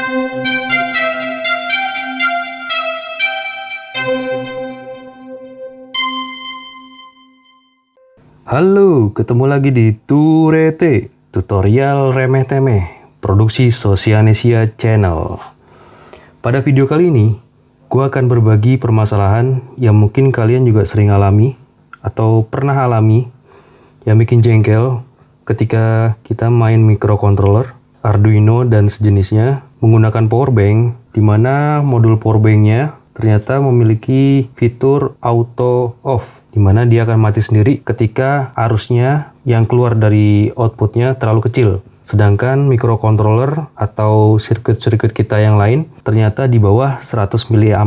Halo, ketemu lagi di Turete, tutorial remeh-temeh, produksi Sosianesia Channel. Pada video kali ini, gua akan berbagi permasalahan yang mungkin kalian juga sering alami atau pernah alami yang bikin jengkel ketika kita main microcontroller, Arduino dan sejenisnya menggunakan powerbank, di mana modul powerbanknya ternyata memiliki fitur auto off, di mana dia akan mati sendiri ketika arusnya yang keluar dari outputnya terlalu kecil. Sedangkan microcontroller atau sirkuit-sirkuit kita yang lain ternyata di bawah 100 mA,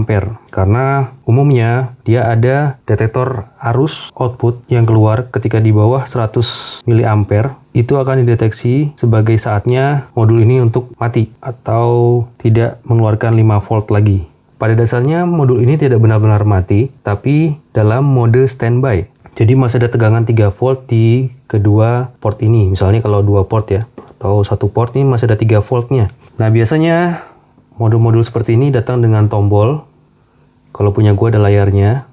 karena umumnya dia ada detektor arus output yang keluar ketika di bawah 100 mA. Itu akan dideteksi sebagai saatnya modul ini untuk mati atau tidak mengeluarkan 5 volt lagi. Pada dasarnya modul ini tidak benar-benar mati, tapi dalam mode standby. Jadi masih ada tegangan 3 volt di kedua port ini. Misalnya kalau 2 port ya, atau 1 port ini masih ada 3 voltnya. Nah biasanya modul-modul seperti ini datang dengan tombol. Kalau punya gua ada layarnya.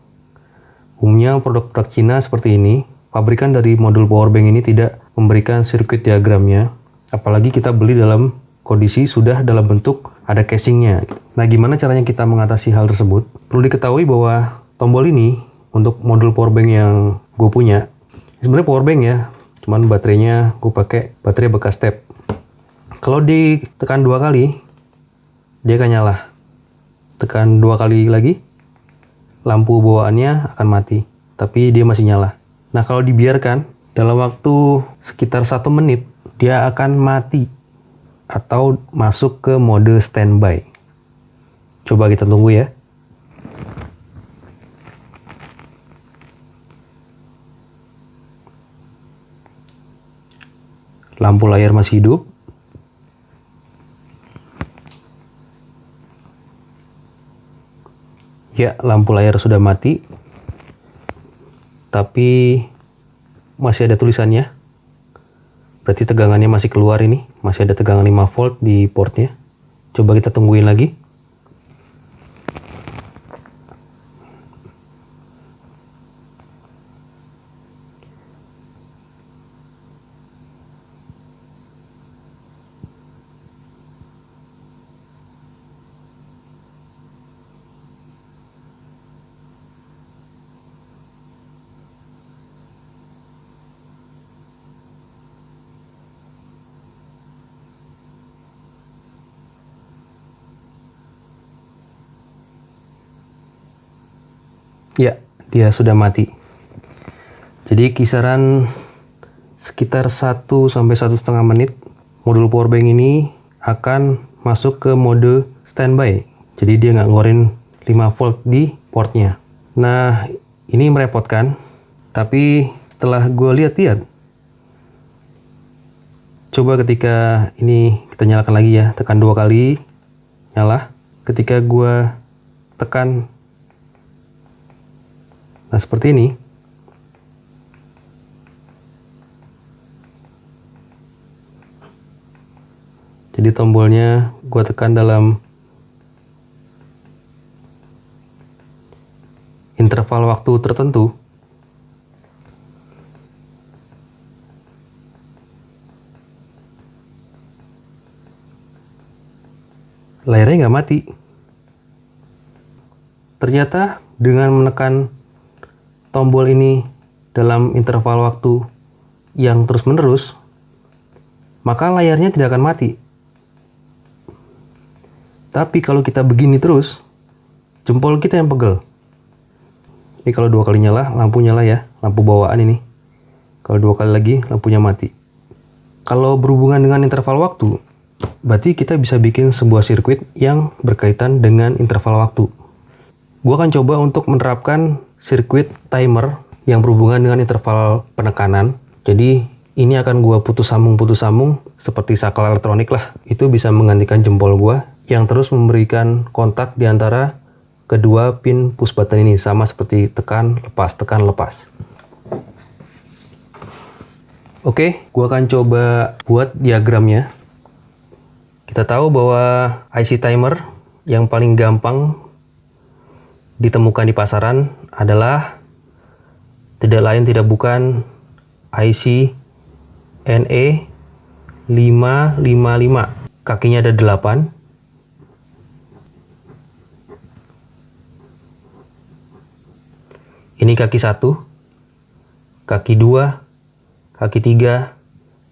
Umumnya produk-produk Cina seperti ini, pabrikan dari modul powerbank ini tidak memberikan sirkuit diagramnya. Apalagi kita beli dalam kondisi sudah dalam bentuk ada casingnya. Nah, gimana caranya kita mengatasi hal tersebut? Perlu diketahui bahwa tombol ini untuk modul powerbank yang gue punya, sebenarnya powerbank ya, cuman baterainya gue pakai baterai bekas tap. Kalau ditekan 2 kali, dia akan nyala. Tekan 2 kali lagi, lampu bawaannya akan mati, tapi dia masih nyala. Nah, kalau dibiarkan dalam waktu sekitar 1 menit, dia akan mati atau masuk ke mode standby. Coba kita tunggu ya. Lampu layar masih hidup. Ya, lampu layar sudah mati. Tapi masih ada tulisannya. Berarti tegangannya masih keluar ini. Masih ada tegangan 5 volt di portnya. Coba kita tungguin lagi. Ya, dia sudah mati. Jadi kisaran sekitar 1 sampai 1,5 menit modul powerbank ini akan masuk ke mode standby. Jadi dia nggak ngeluarin 5 volt di portnya. Nah, ini merepotkan. Tapi setelah gue lihat-lihat, coba ketika ini kita nyalakan lagi ya, tekan 2 kali, nyala. Ketika gue tekan, nah seperti ini, jadi tombolnya gue tekan dalam interval waktu tertentu. Layarnya nggak mati. Ternyata dengan menekan tombol ini dalam interval waktu yang terus-menerus, maka layarnya tidak akan mati. Tapi kalau kita begini terus, jempol kita yang pegel. Ini kalau 2 kali nyala, lampu nyala ya, lampu bawaan ini. Kalau 2 kali lagi, lampunya mati. Kalau berhubungan dengan interval waktu, berarti kita bisa bikin sebuah sirkuit yang berkaitan dengan interval waktu. Gua akan coba untuk menerapkan sirkuit timer yang berhubungan dengan interval penekanan. Jadi ini akan gua putus sambung seperti saklar elektronik lah. Itu bisa menggantikan jempol gua yang terus memberikan kontak di antara kedua pin push button ini, sama seperti tekan lepas. Oke, gua akan coba buat diagramnya. Kita tahu bahwa IC timer yang paling gampang ditemukan di pasaran adalah tidak lain tidak bukan IC NE555. Kakinya ada 8. Ini kaki 1, kaki 2, kaki 3,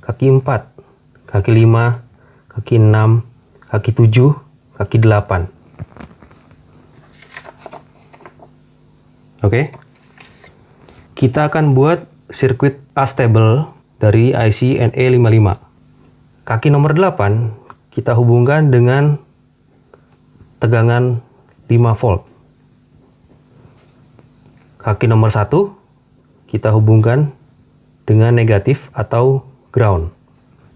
kaki 4, kaki 5, kaki 6, kaki 7, kaki 8. Oke. Kita akan buat sirkuit astable dari IC NE55. Kaki nomor 8 kita hubungkan dengan tegangan 5 volt. Kaki nomor 1 kita hubungkan dengan negatif atau ground.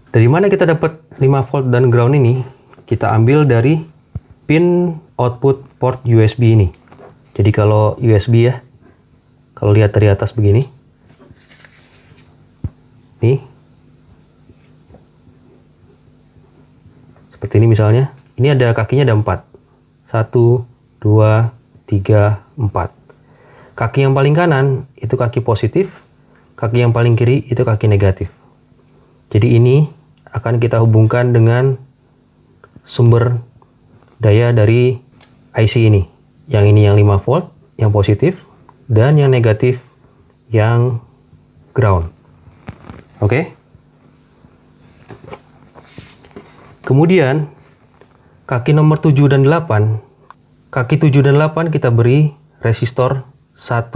Dari mana kita dapat 5 volt dan ground ini? Kita ambil dari pin output port USB ini. Jadi kalau USB ya, kalau lihat dari atas begini, nih, seperti ini misalnya, ini ada kakinya ada 4. 1, 2, 3, 4. Kaki yang paling kanan itu kaki positif, kaki yang paling kiri itu kaki negatif. Jadi ini akan kita hubungkan dengan sumber daya dari IC ini. Yang ini yang 5 volt, yang positif, dan yang negatif yang ground. Oke. Kemudian kaki nomor 7 dan 8, kaki 7 dan 8 kita beri resistor 1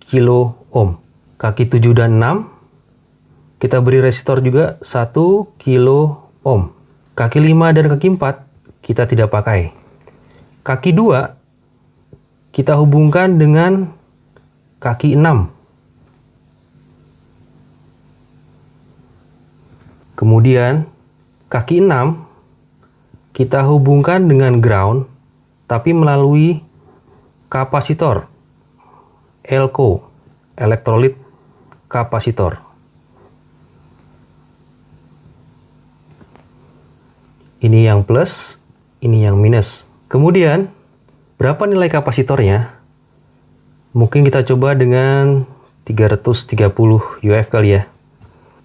kilo ohm. Kaki 7 dan 6 kita beri resistor juga 1 kilo ohm. Kaki 5 dan kaki 4 kita tidak pakai. Kaki 2 kita hubungkan dengan kaki 6. Kemudian kaki 6 kita hubungkan dengan ground tapi melalui kapasitor ELCO, elektrolit kapasitor. Ini yang plus, ini yang minus. Kemudian berapa nilai kapasitornya? Mungkin kita coba dengan 330 UF kali ya.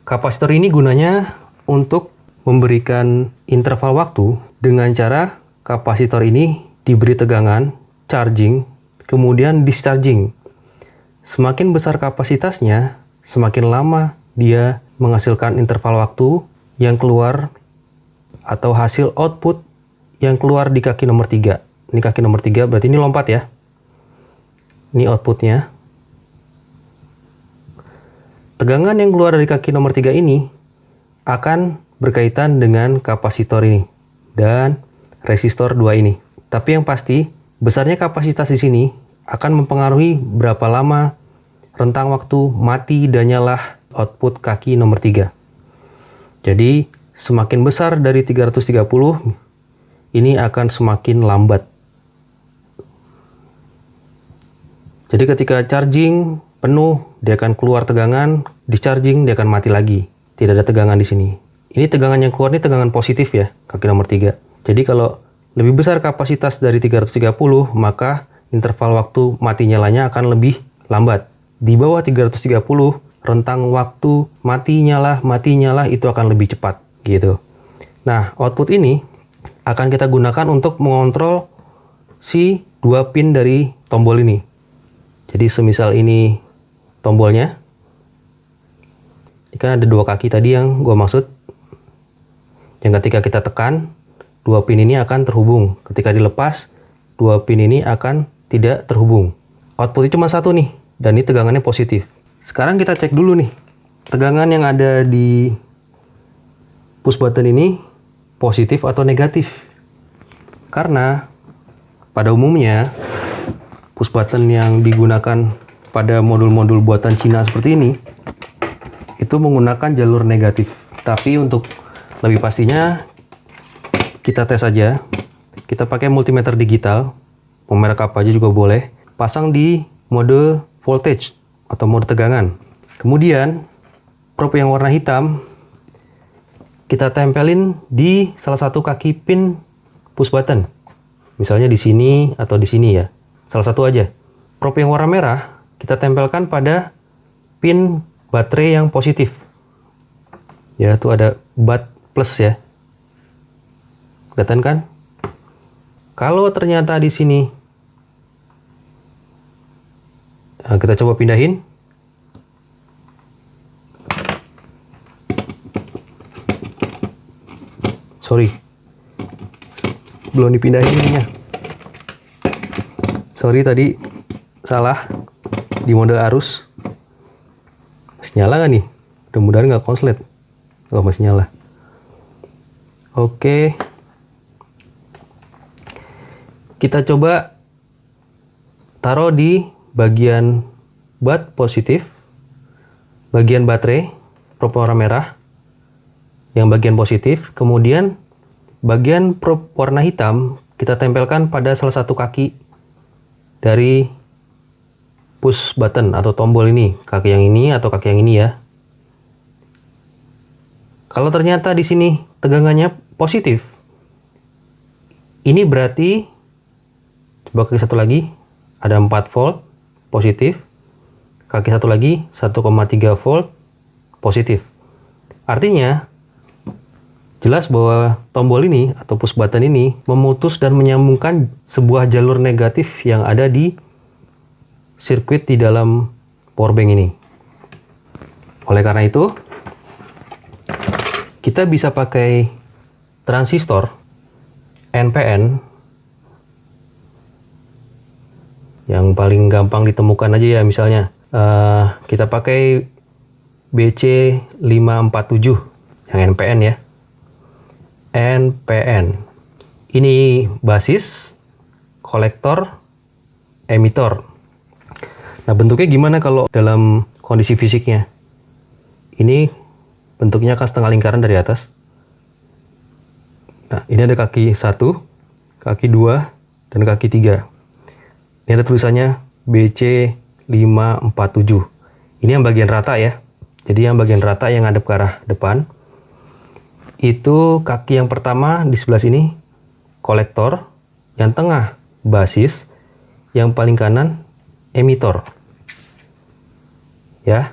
Kapasitor ini gunanya untuk memberikan interval waktu dengan cara kapasitor ini diberi tegangan, charging, kemudian discharging. Semakin besar kapasitasnya, semakin lama dia menghasilkan interval waktu yang keluar atau hasil output yang keluar di kaki nomor 3. Ini kaki nomor 3, berarti ini lompat ya. Ini outputnya. Tegangan yang keluar dari kaki nomor 3 ini akan berkaitan dengan kapasitor ini dan resistor 2 ini. Tapi yang pasti, besarnya kapasitas di sini akan mempengaruhi berapa lama rentang waktu mati dan nyala output kaki nomor 3. Jadi, semakin besar dari 330, ini akan semakin lambat. Jadi ketika charging penuh, dia akan keluar tegangan, discharging dia akan mati lagi. Tidak ada tegangan di sini. Ini tegangan yang keluar ini tegangan positif ya, kaki nomor 3. Jadi kalau lebih besar kapasitas dari 330, maka interval waktu mati nyalanya akan lebih lambat. Di bawah 330, rentang waktu mati nyala itu akan lebih cepat gitu. Nah, output ini akan kita gunakan untuk mengontrol si 2 pin dari tombol ini. Jadi semisal ini tombolnya, ini kan ada 2 kaki tadi yang gua maksud. Yang ketika kita tekan, 2 pin ini akan terhubung. Ketika dilepas, 2 pin ini akan tidak terhubung. Outputnya cuma 1 nih, dan ini tegangannya positif. Sekarang kita cek dulu nih, tegangan yang ada di push button ini positif atau negatif. Karena pada umumnya push button yang digunakan pada modul-modul buatan Cina seperti ini itu menggunakan jalur negatif. Tapi untuk lebih pastinya kita tes aja. Kita pakai multimeter digital, mau merek apa aja juga boleh. Pasang di mode voltage atau mode tegangan. Kemudian probe yang warna hitam kita tempelin di salah satu kaki pin push button. Misalnya di sini atau di sini ya. Salah satu aja. Probe yang warna merah kita tempelkan pada pin baterai yang positif. Ya, itu ada bat plus ya. Kelihatan kan? Kalau ternyata di sini, nah, kita coba pindahin. Sorry, belum dipindahin ininya. Sorry tadi salah di mode arus. Masih nyala nggak nih? Mudah-mudahan nggak konslet. Oh, masih nyala. Oke, kita coba taruh di bagian bat positif, bagian baterai probe warna merah yang bagian positif, kemudian bagian probe warna hitam kita tempelkan pada salah satu kaki dari push button atau tombol ini, kaki yang ini atau kaki yang ini ya. Kalau ternyata di sini tegangannya positif, ini berarti, coba kaki satu lagi, ada 4 volt positif, kaki satu lagi 1,3 volt positif. Artinya jelas bahwa tombol ini atau push button ini memutus dan menyambungkan sebuah jalur negatif yang ada di sirkuit di dalam powerbank ini. Oleh karena itu, kita bisa pakai transistor NPN yang paling gampang ditemukan aja ya, misalnya kita pakai BC547 yang NPN ya. NPN ini basis, kolektor, emitor. Nah, bentuknya gimana kalau dalam kondisi fisiknya? Ini bentuknya akan setengah lingkaran dari atas. Nah, ini ada kaki 1, kaki 2, dan kaki 3. Ini ada tulisannya BC547. Ini yang bagian rata ya. Jadi yang bagian rata yang ngadep ke arah depan. Itu kaki yang pertama di sebelah sini kolektor, yang tengah basis, yang paling kanan emitor. Ya.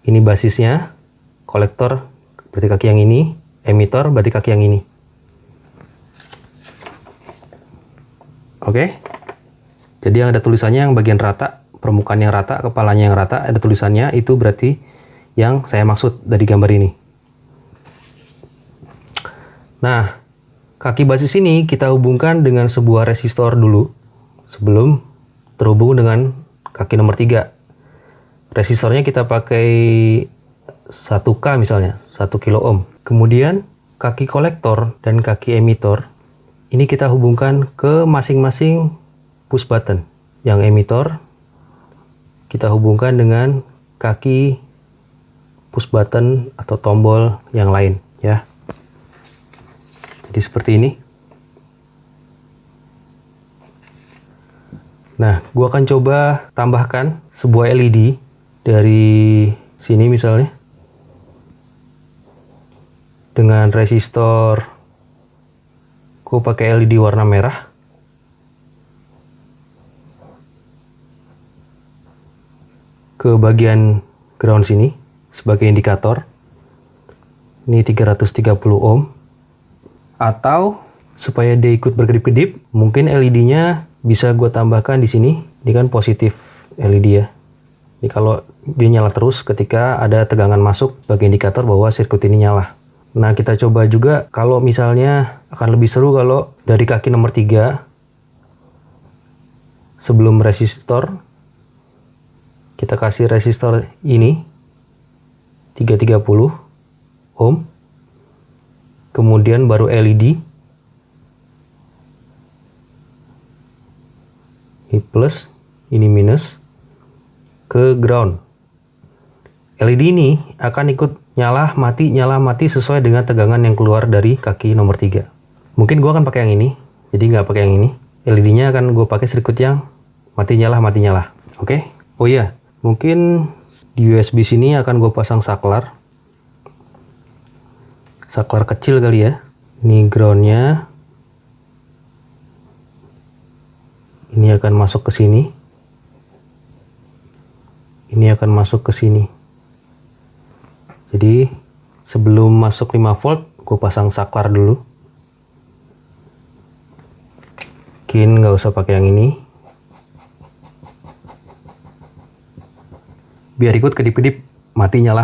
Ini basisnya, kolektor berarti kaki yang ini, emitor berarti kaki yang ini. Oke. Jadi yang ada tulisannya yang bagian rata, permukaan yang rata, kepalanya yang rata, ada tulisannya, itu berarti yang saya maksud dari gambar ini. Nah, kaki basis ini kita hubungkan dengan sebuah resistor dulu sebelum terhubung dengan kaki nomor 3. Resistornya kita pakai 1K misalnya, 1 kilo ohm. Kemudian kaki kolektor dan kaki emitor ini kita hubungkan ke masing-masing push button. Yang emitor kita hubungkan dengan kaki push button atau tombol yang lain ya. Jadi seperti ini. Nah, gua akan coba tambahkan sebuah LED dari sini misalnya. Dengan resistor, gua pakai LED warna merah. Ke bagian ground sini sebagai indikator. Ini 330 ohm. Atau supaya dia ikut berkedip-kedip, mungkin LED-nya bisa gue tambahkan di sini. Ini kan positif LED ya. Jadi kalau dia nyala terus ketika ada tegangan masuk sebagai indikator bahwa sirkuit ini nyala. Nah, kita coba juga kalau misalnya akan lebih seru kalau dari kaki nomor 3 sebelum resistor kita kasih resistor ini 330 ohm. Kemudian baru LED, ini plus, ini minus, ke ground. LED ini akan ikut nyala mati sesuai dengan tegangan yang keluar dari kaki nomor 3. Mungkin gua akan pakai yang ini, jadi nggak pakai yang ini. LED-nya akan gue pakai sirkuit yang mati nyala. Oke? Oh iya, mungkin di USB sini akan gue pasang saklar. saklar kecil kali ya. Ini groundnya. Ini akan masuk ke sini. Ini akan masuk ke sini. Jadi sebelum masuk 5 volt, gue pasang saklar dulu. Mungkin nggak usah pakai yang ini. Biar ikut kedip-kedip, mati nyala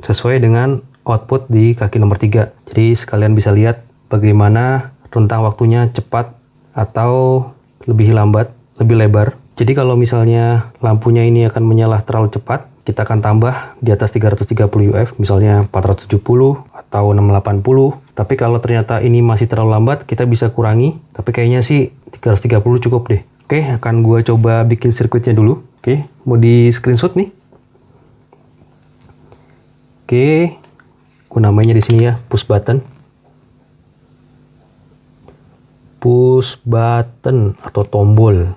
sesuai dengan output di kaki nomor 3. Jadi sekalian bisa lihat bagaimana rentang waktunya cepat atau lebih lambat, lebih lebar. Jadi kalau misalnya lampunya ini akan menyala terlalu cepat, kita akan tambah di atas 330 UF, misalnya 470 atau 680. Tapi kalau ternyata ini masih terlalu lambat, kita bisa kurangi. Tapi kayaknya sih 330 cukup deh. Oke, akan gue coba bikin sirkuitnya dulu. Oke, mau di screenshot nih. Oke, gue namanya di sini ya, push button. Push button atau tombol.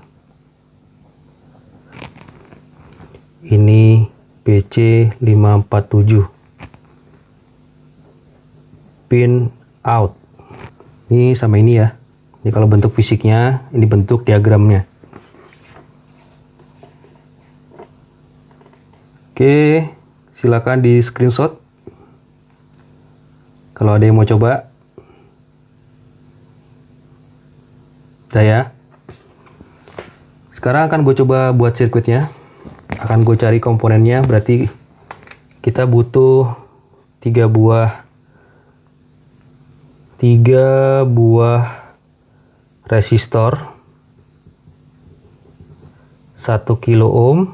Ini BC547. Pin out. Ini sama ini ya. Ini kalau bentuk fisiknya, ini bentuk diagramnya. Oke, silakan di screenshot. Kalau ada yang mau coba. Udah ya. Sekarang akan gue coba buat sirkuitnya. Akan gue cari komponennya. Berarti kita butuh 3 buah resistor 1 kilo ohm,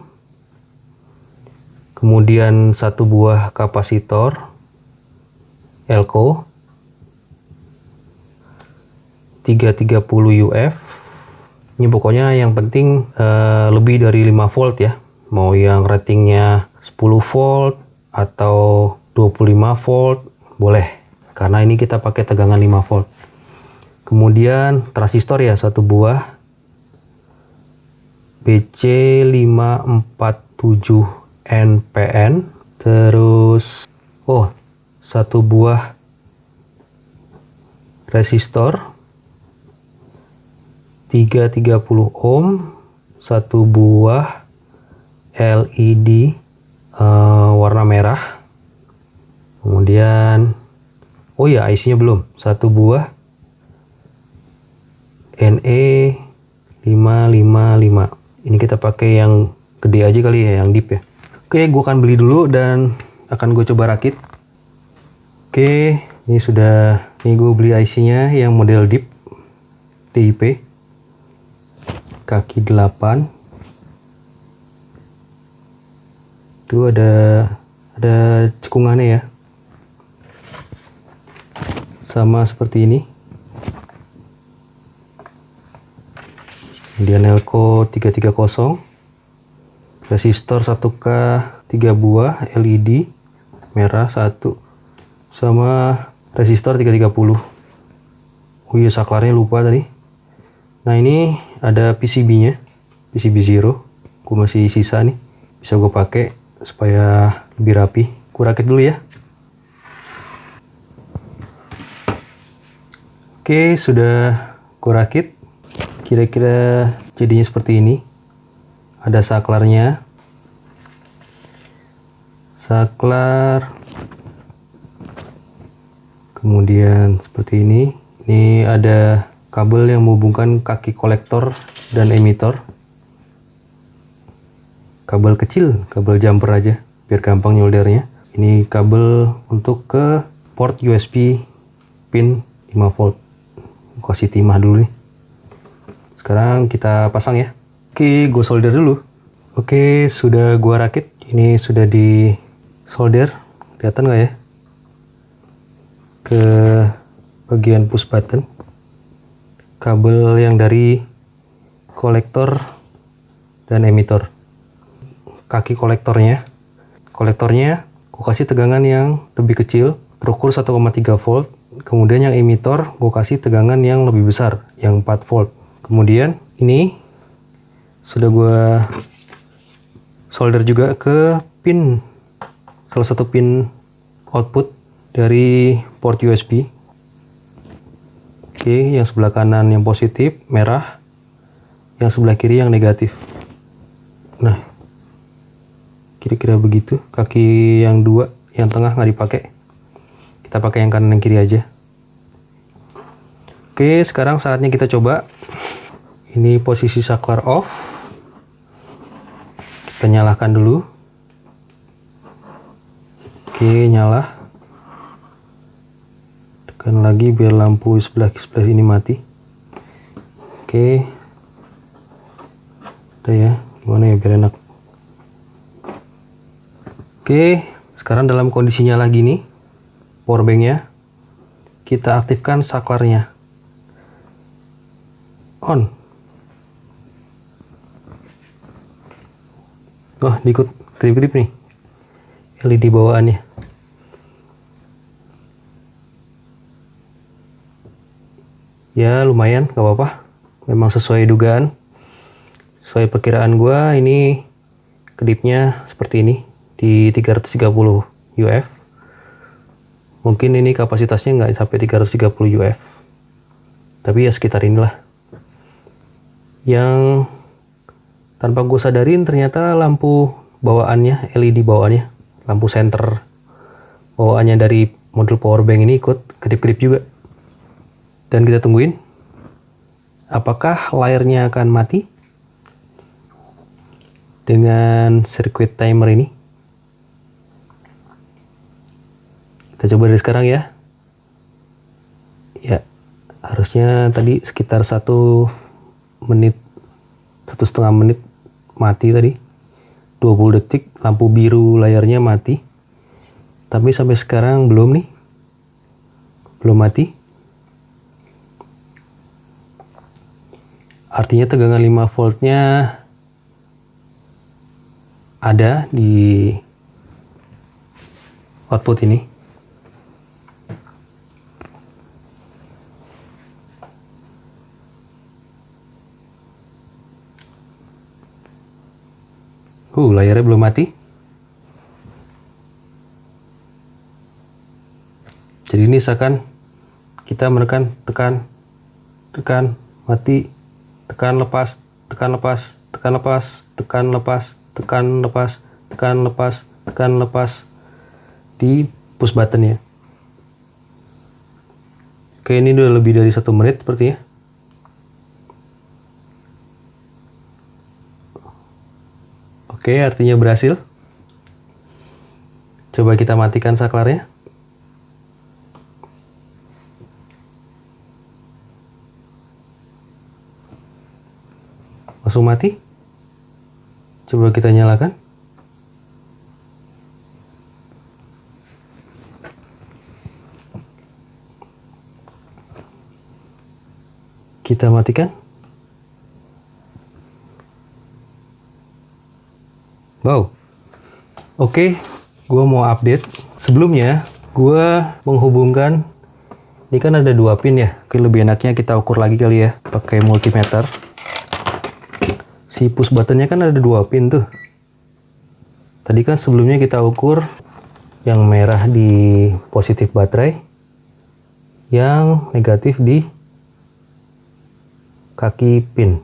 kemudian 1 buah kapasitor Elco 330 UF. Ini pokoknya yang penting lebih dari 5 volt ya. Mau yang ratingnya 10 volt atau 25 volt boleh, karena ini kita pakai tegangan 5 volt. Kemudian transistor ya, 1 buah BC547 NPN. Terus 1 buah resistor 330 ohm, 1 buah LED warna merah. Kemudian IC-nya belum, 1 buah NE555. Ini kita pakai yang gede aja kali ya, yang deep ya. Oke, gue akan beli dulu dan akan gue coba rakit. Oke, ini sudah, ini gue beli IC-nya yang model deep DIP kaki 8. Itu ada cekungannya ya, sama seperti ini. Kemudian Elco 330, resistor 1K 3 buah, LED merah 1, sama resistor 330. Oh iya, saklarnya lupa tadi. Nah, ini ada PCB-nya, PCB 0. Gue masih sisa nih, bisa gue pakai supaya lebih rapi. Gue rakit dulu ya. Oke, sudah gue rakit. Kira-kira jadinya seperti ini. Ada saklarnya. Saklar. Kemudian seperti ini. Ini ada kabel yang menghubungkan kaki kolektor dan emitor. Kabel kecil, kabel jumper aja, biar gampang nyoldernya. Ini kabel untuk ke port USB pin 5 volt. Kasih timah dulu nih. Sekarang kita pasang ya. Oke, gue solder dulu. Oke, sudah gua rakit. Ini sudah di solder. Kelihatan nggak ya? Ke bagian push button. Kabel yang dari kolektor dan emitor. Kaki kolektornya gue kasih tegangan yang lebih kecil, terukur 1,3 volt. Kemudian yang emitor gue kasih tegangan yang lebih besar, yang 4 volt. Kemudian ini sudah gue solder juga ke pin, salah satu pin output dari port USB. Oke, yang sebelah kanan yang positif merah, yang sebelah kiri yang negatif. Nah, kira-kira begitu. Kaki yang dua, yang tengah nggak dipakai. Kita pakai yang kanan dan kiri aja. Oke, sekarang saatnya kita coba. Ini posisi saklar off. Kita nyalakan dulu. Oke, nyala. Tekan lagi biar lampu sebelah ini mati. Oke. Udah ya, gimana ya biar enak. Oke, sekarang dalam kondisi nyala gini, powerbanknya, kita aktifkan saklarnya. On. Wah, diikut kedip-kedip nih LED bawaannya. Ya lumayan, gak apa-apa. Memang sesuai dugaan, sesuai perkiraan gua. Ini kedipnya seperti ini di 330 UF. Mungkin ini kapasitasnya nggak sampai 330 UF, tapi ya sekitar inilah. Yang tanpa gue sadarin ternyata lampu bawaannya, LED bawaannya, lampu senter bawaannya dari modul powerbank ini ikut kedip-kedip juga. Dan kita tungguin apakah layarnya akan mati dengan circuit timer ini. Kita coba dari sekarang ya. Ya, harusnya tadi sekitar 1 menit, 1,5 menit mati tadi. 20 detik lampu biru layarnya mati. Tapi sampai sekarang belum nih. Belum mati. Artinya tegangan 5 voltnya ada di output ini. Layarnya belum mati. Jadi ini seakan kita menekan, tekan, mati, tekan lepas, tekan lepas, tekan lepas, tekan lepas, tekan lepas, tekan lepas, tekan lepas di push button ya. Oke, ini udah lebih dari 1 menit sepertinya. Oke, artinya berhasil. Coba kita matikan saklarnya. Langsung mati. Coba kita nyalakan. Kita matikan. Wow. Oke, gue mau update. Sebelumnya, gue menghubungkan. Ini kan ada 2 pin ya. Oke, lebih enaknya kita ukur lagi kali ya, pakai multimeter. Si push buttonnya kan ada 2 pin tuh. Tadi kan sebelumnya kita ukur yang merah di positif baterai, yang negatif di kaki pin.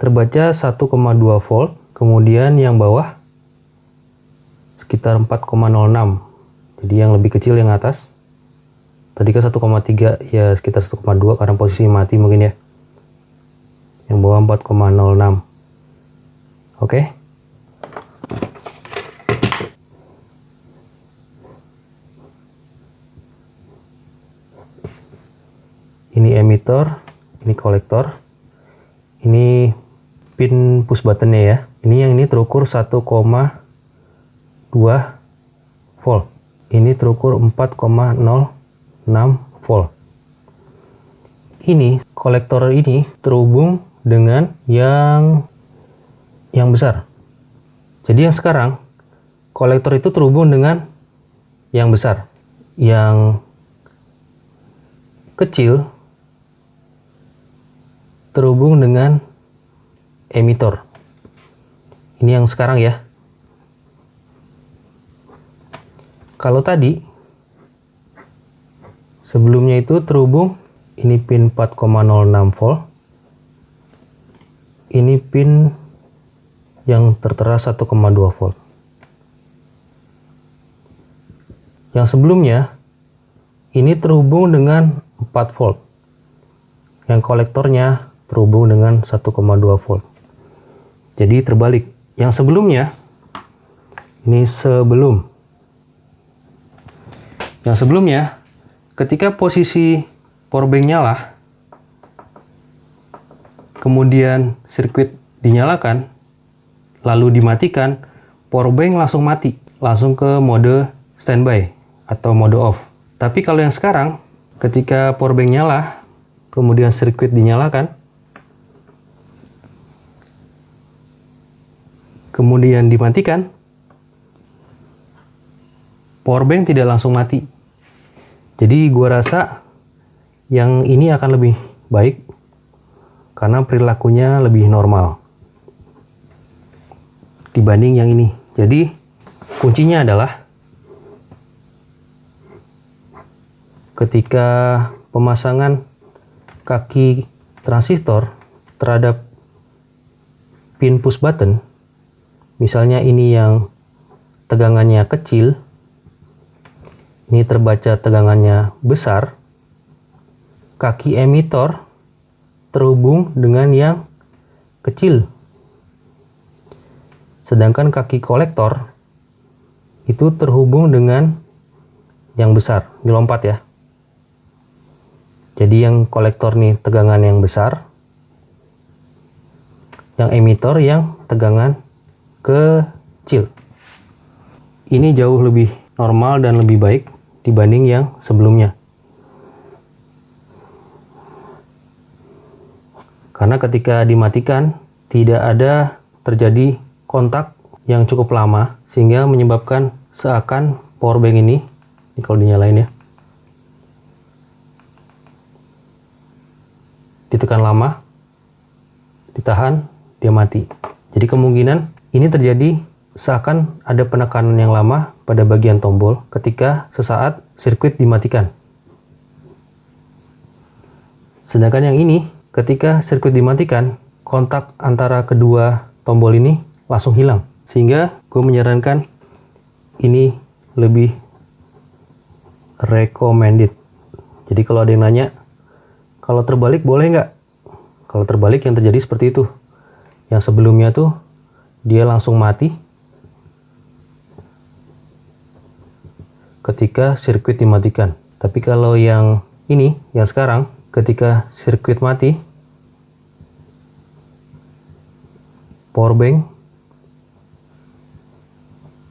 Terbaca 1,2 volt, kemudian yang bawah sekitar 4,06. Jadi yang lebih kecil yang atas. Tadi kan 1,3, ya sekitar 1,2 karena posisi mati mungkin ya. Yang bawah 4,06. Oke. Ini emitter, ini kolektor. Ini pin push buttonnya ya. Ini yang ini terukur 1,2 volt. Ini terukur 4,06 volt. Ini kolektor ini terhubung dengan yang besar. Jadi yang sekarang kolektor itu terhubung dengan yang besar. Yang kecil terhubung dengan emitter. Ini yang sekarang ya. Kalau tadi Sebelumnya itu terhubung, ini pin 4,06 volt. Ini pin yang tertera 1,2 volt. Yang sebelumnya ini terhubung dengan 4 volt. Yang kolektornya terhubung dengan 1,2 volt. Jadi terbalik. Yang sebelumnya ini Yang sebelumnya ketika posisi powerbank nyala, kemudian sirkuit dinyalakan, lalu dimatikan, powerbank langsung mati, langsung ke mode standby atau mode off. Tapi kalau yang sekarang, ketika powerbank nyala, kemudian sirkuit dinyalakan, kemudian dimatikan, powerbank tidak langsung mati. Jadi gua rasa yang ini akan lebih baik karena perilakunya lebih normal dibanding yang ini. Jadi kuncinya adalah ketika pemasangan kaki transistor terhadap pin push button, misalnya ini yang tegangannya kecil, ini terbaca tegangannya besar, kaki emitor terhubung dengan yang kecil. Sedangkan kaki kolektor itu terhubung dengan yang besar. Ini lompat ya. Jadi yang kolektor nih tegangan yang besar, yang emitor yang tegangan kecil. Ini jauh lebih normal dan lebih baik dibanding yang sebelumnya. Karena ketika dimatikan tidak ada terjadi kontak yang cukup lama sehingga menyebabkan seakan powerbank ini kalau dinyalain ya, ditekan lama, ditahan, dia mati. Jadi kemungkinan ini terjadi seakan ada penekanan yang lama pada bagian tombol ketika sesaat sirkuit dimatikan. Sedangkan yang ini, ketika sirkuit dimatikan, kontak antara kedua tombol ini langsung hilang. Sehingga gue menyarankan ini lebih recommended. Jadi kalau ada yang nanya, kalau terbalik boleh nggak? Kalau terbalik yang terjadi seperti itu. Yang sebelumnya tuh dia langsung mati ketika sirkuit dimatikan. Tapi kalau yang ini, yang sekarang, ketika sirkuit mati, powerbank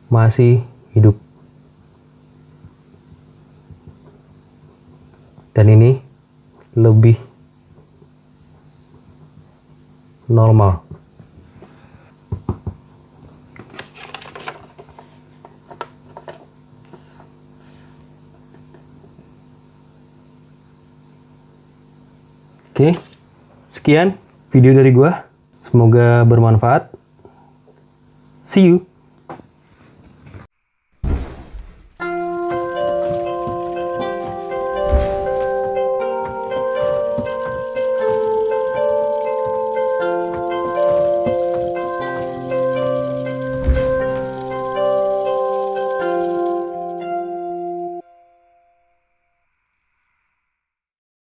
masih hidup. Dan ini lebih normal. Oke, sekian video dari gua. Semoga bermanfaat. See you.